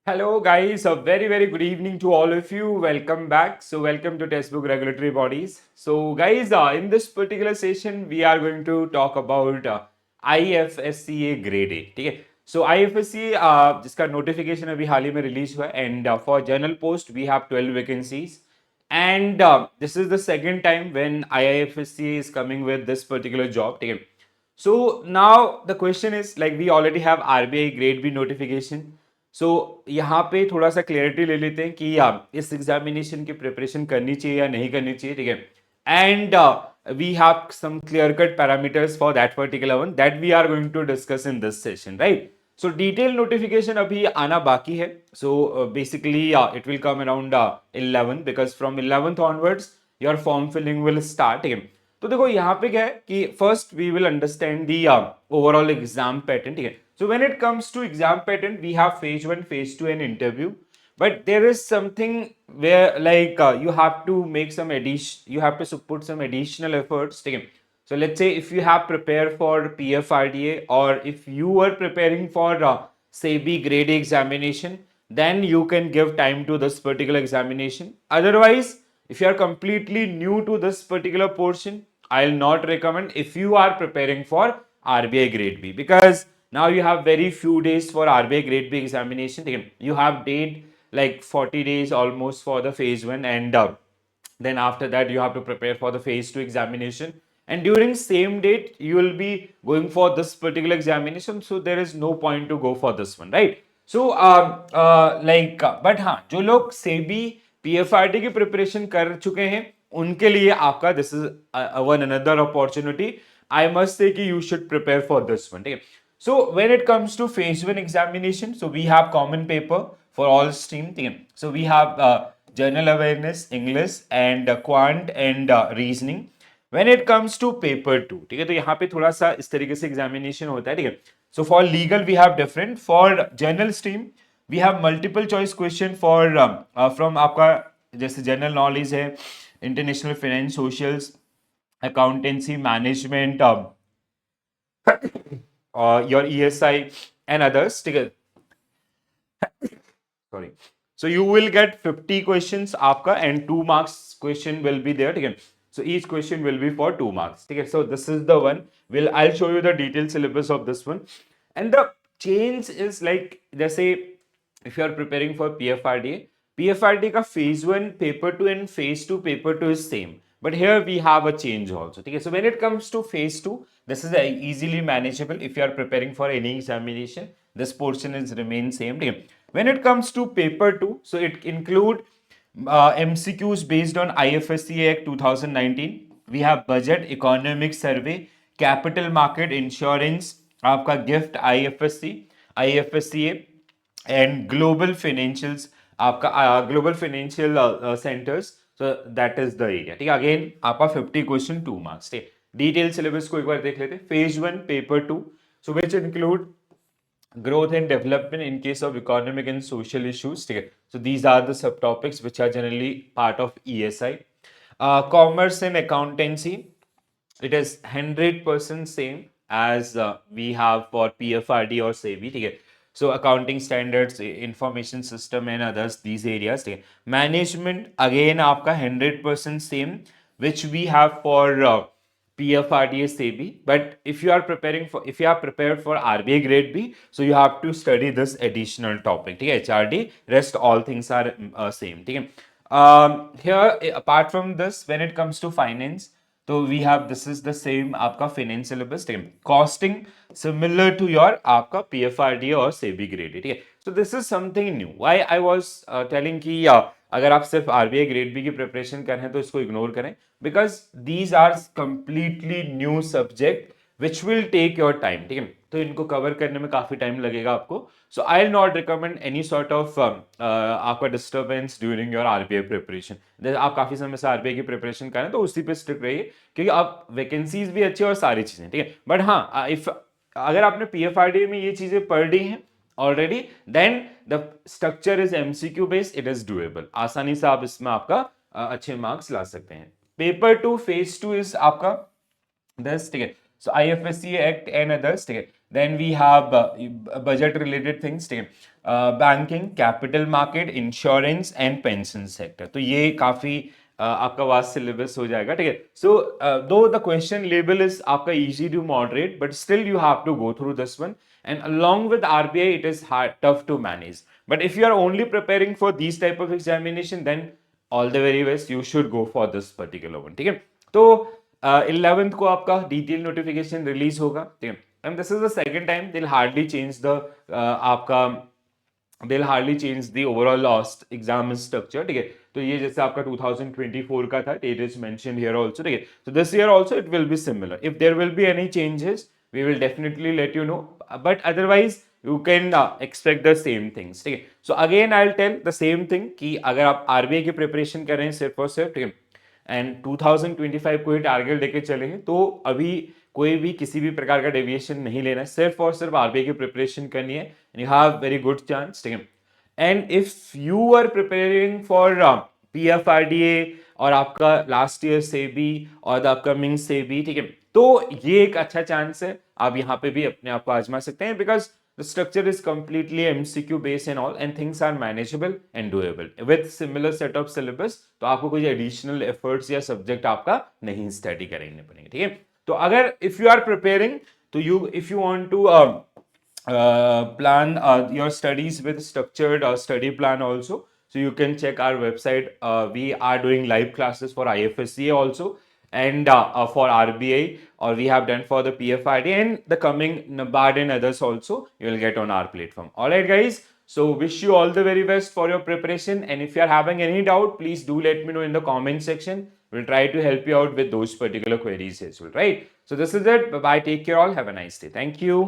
Hello, guys. A very good evening to all of you. Welcome back. So, welcome to Textbook Regulatory Bodies. So, guys, in this particular session, we are going to talk about IFSCA Grade A. ठीक है. So, IFSCA जिसका notification अभी हाल ही में release हुआ है and for general post we have 12 vacancies. And this is the second time when IIFSC is coming with this particular job. ठीक है. So now the question is like we already have RBI grade B notification. So यहाँ पे थोड़ा सा clarity ले लेते हैं कि इस एग्जामिनेशन की प्रिपरेशन करनी चाहिए या नहीं करनी चाहिए. ठीक है. And we have some clear cut parameters for that particular one that we are going to discuss in this session, right. So detail notification अभी आना बाकी है. So basically it will come around 11 because from 11th onwards your form filling will start. ठीक है. तो देखो यहाँ पे क्या है कि first we will understand the overall exam pattern. ठीक है. So when it comes to exam pattern we have phase 1, phase 2 and interview. But there is something where like you have to make some addition, you have to put some additional efforts. Okay. So let's say if you have prepared for PFRDA or if you were preparing for SEBI grade A examination, then you can give time to this particular examination. Otherwise, if you are completely new to this particular portion, I'll not recommend if you are preparing for RBI grade B, because now you have very few days for RBI grade B examination. Okay. You have date like 40 days almost for the phase 1, and then after that you have to prepare for the phase 2 examination, and during same date you will be going for this particular examination, so there is no point to go for this one, right. So but हाँ, जो लोग सेबी पीएफआरडी की preparation कर चुके हैं उनके लिए आपका this is one another opportunity. I must say कि you should prepare for this one. ठीक है. So when it comes to phase 1 examination, so we have common paper for all stream. So we have general awareness, English, and quant and reasoning. When it comes to paper 2, ठीक है, तो यहाँ पे थोड़ा सा इस तरीके से एग्जामिनेशन होता है. ठीक है. So for legal we have different. For general stream we have multiple choice question for from आपका जैसे जनरल नॉलेज है, international finance, socials, accountancy, management, your ESI and others. Sorry. So you will get 50 questions आपका and 2 marks question will be there. ठीक है. So each question will be for 2 marks. ठीक है. So this is the one. I'll show you the detailed syllabus of this one. And the change is like जैसे if you are preparing for PFRDA का phase 1 paper 2 and phase 2 paper 2 is same. But here we have a change also. Okay? So when it comes to phase 2, this is easily manageable if you are preparing for any examination. This portion is remain same. Okay? When it comes to paper 2, so it include MCQs based on IFSC Act 2019. We have budget, economic survey, capital market, insurance, आपका gift IFSCA and global financials, आपका global financial centers. So that is the area. ठीक है. Again आपका 50 question 2 marks. ठीक है. Detail syllabus को एक बार देख लेते हैं. Phase 1 paper 2, so which include growth and development in case of economic and social issues. ठीक है. So these are the subtopics which are generally part of ESI. Commerce and accountancy, it is 100% same as we have for PFRD or SEBI. ठीक है. So accounting standards, information system and others, these areas. ठीक है. Management again आपका 100% same which we have for PFRDA SEBI. But if you are prepared for RBI grade B, so you have to study this additional topic. ठीक है. HRD, rest all things are same. ठीक है. Here apart from this, when it comes to finance, तो we have this is the same आपका finance syllabus. ठीक है. Costing similar to your आपका पीएफआरडी और सेबी ग्रेड. ठीक है. So this is something new. Why I was telling कि अगर आप सिर्फ आरबीआई ग्रेड बी की प्रिपरेशन कर रहे हैं तो इसको इग्नोर करें, because these are completely new subject which will take your time. ठीक है. तो इनको कवर करने में काफी टाइम लगेगा आपको. So I will not recommend any sort of आपका disturbance during your RBI preparation. आप काफी समय से आरबीआई की प्रिपरेशन करें तो उसी पे स्टिक रहिए, क्योंकि आप वैकेंसीज भी अच्छी और सारी चीजें. ठीक है. बट हाँ, इफ अगर आपने पीएफआरडी में ये चीजें पढ़ ली हैं already, then the structure is MCQ based, it is doable. आसानी से आप इसमें आपका अच्छे मार्क्स ला सकते हैं. पेपर 2 फेज 2 इज आपका 10. ठीक है. सो IFSC एक्ट एंड अदर्स. ठीक है. Then we have budget related things, ठीक है, banking, capital market, insurance and pension sector. तो ये काफी आपका वास्ट सिलेबस हो जाएगा, ठीक है. So though the question level is आपका easy to moderate, but still you have to go through this one, and along with RBI it is hard, tough to manage. But if you are only preparing for these type of examination, then all the very best, you should go for this particular one, ठीक है. तो 11th को आपका detail notification release होगा, ठीक है. And this is the second time दिल hardly change the आपका they'll hardly change the overall lost exam structure, ठीक है. तो ये जैसे आपका 2024 का था, it is mentioned here also, ठीक है. So this year also it will be similar. If there will be any changes, we will definitely let you know, but otherwise you can expect the same things, ठीक है. So again I'll tell the same thing कि अगर आप RBI की preparation कर रहे हैं सिर्फ और सिर्फ, ठीक है, एंड 2025 को ही टारगेट लेके चलेंगे, तो अभी कोई भी किसी भी प्रकार का डेविएशन नहीं लेना है, सिर्फ और सिर्फ आरबीआई की प्रिपरेशन करनी है, and you have very good chance, ठीक है. And if you are preparing for PFRDA और आपका लास्ट ईयर से भी और द अपकमिंग से भी, ठीक है, तो ये एक अच्छा चांस है, आप यहाँ पे भी अपने आप को आजमा सकते हैं, because the structure is completely MCQ based and all, and things are manageable and doable with similar set of syllabus. तो आपको कोई additional efforts या subject आपका नहीं study करने पड़ेंगे, ठीक है. तो अगर if you are preparing, तो if you want to plan your studies with structured study plan also, so you can check our website. We are doing live classes for IFSCA also, and for RBI, or we have done for the PFID, and the coming NABARD and others also you will get on our platform. All right, guys. So wish you all the very best for your preparation, and if you are having any doubt, please do let me know in the comment section. We'll try to help you out with those particular queries as well, right? So this is it. Bye bye. Take care all. Have a nice day. Thank you.